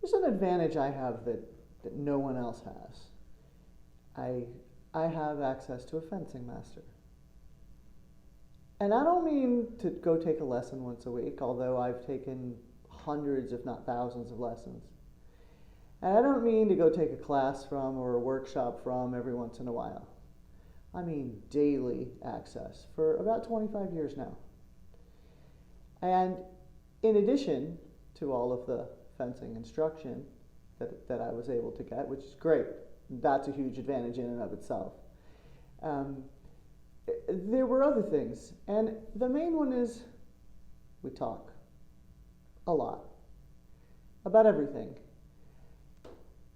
there's an advantage I have that no one else has. I have access to a fencing master. And I don't mean to go take a lesson once a week, although I've taken hundreds, if not thousands, of lessons. And I don't mean to go take a class from or a workshop from every once in a while. I mean daily access for about 25 years now. And in addition to all of the fencing instruction that I was able to get, which is great, that's a huge advantage in and of itself. There were other things, and the main one is we talk a lot about everything.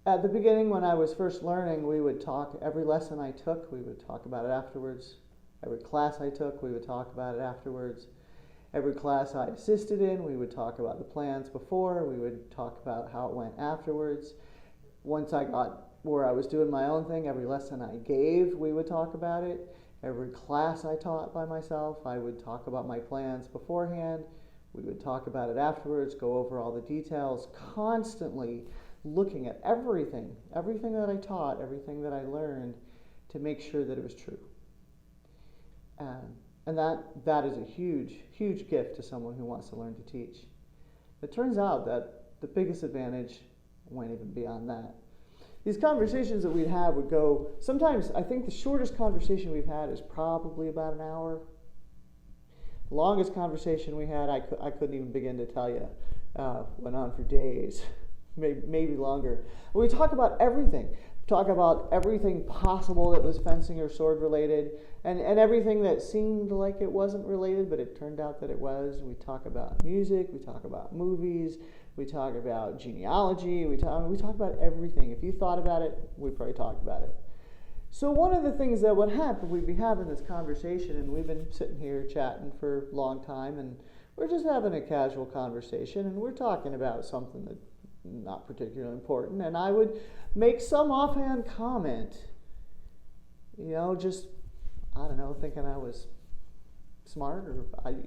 At the beginning, when I was first learning, we would talk. Every lesson I took, we would talk about it afterwards. Every class I took, we would talk about it afterwards. Every class I assisted in, we would talk about the plans before. We would talk about how it went afterwards. Once I got where I was doing my own thing, every lesson I gave, we would talk about it. Every class I taught by myself, I would talk about my plans beforehand. We would talk about it afterwards, go over all the details, constantly looking at everything that I taught, everything that I learned, to make sure that it was true. And that is a huge, huge gift to someone who wants to learn to teach. It turns out that the biggest advantage went even beyond that. These conversations that we'd have would go, sometimes I think the shortest conversation we've had is probably about an hour. The longest conversation we had, I couldn't even begin to tell you, went on for days, maybe longer. But we talk about everything. Talk about everything possible that was fencing or sword related, and everything that seemed like it wasn't related, but it turned out that it was. We talk about music, we talk about movies, we talk about genealogy, we talk about everything. If you thought about it, we probably talked about it. So one of the things that would happen, we'd be having this conversation, and we've been sitting here chatting for a long time, and we're just having a casual conversation, and we're talking about something that's not particularly important, and I would make some offhand comment, just, I don't know, thinking I was smart, or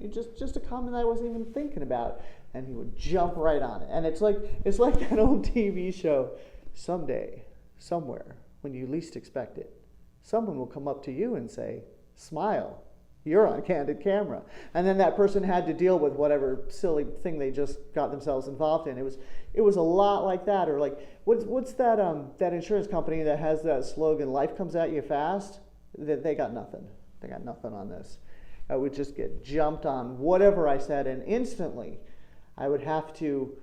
just a comment that I wasn't even thinking about, and he would jump right on it. And it's like that old TV show, someday, somewhere, when you least expect it, someone will come up to you and say, "Smile, you're on candid camera." And then that person had to deal with whatever silly thing they just got themselves involved in. It was a lot like that. Or like, what's that insurance company that has that slogan, "Life comes at you fast"? They got nothing. They got nothing on this. I would just get jumped on whatever I said, and instantly I would have to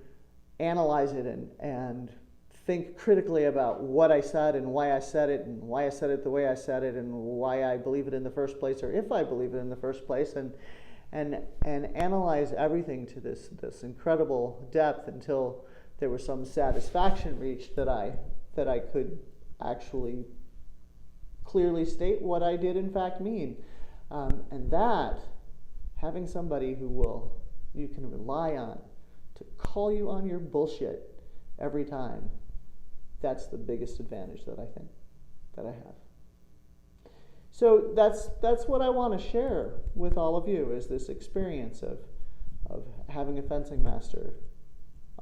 analyze it and think critically about what I said and why I said it and why I said it the way I said it and why I believe it in the first place, or if I believe it in the first place, and analyze everything to this incredible depth until there was some satisfaction reached that I could actually clearly state what I did in fact mean. And that, having somebody who you can rely on to call you on your bullshit every time, that's the biggest advantage that I think that I have. So that's what I want to share with all of you, is this experience of having a fencing master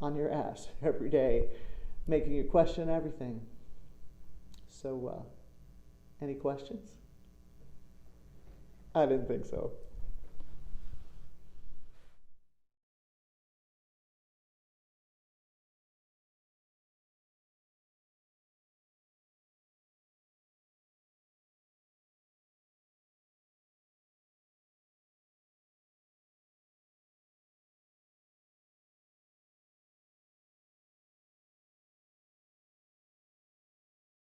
on your ass every day, making you question everything. So, any questions? I didn't think so.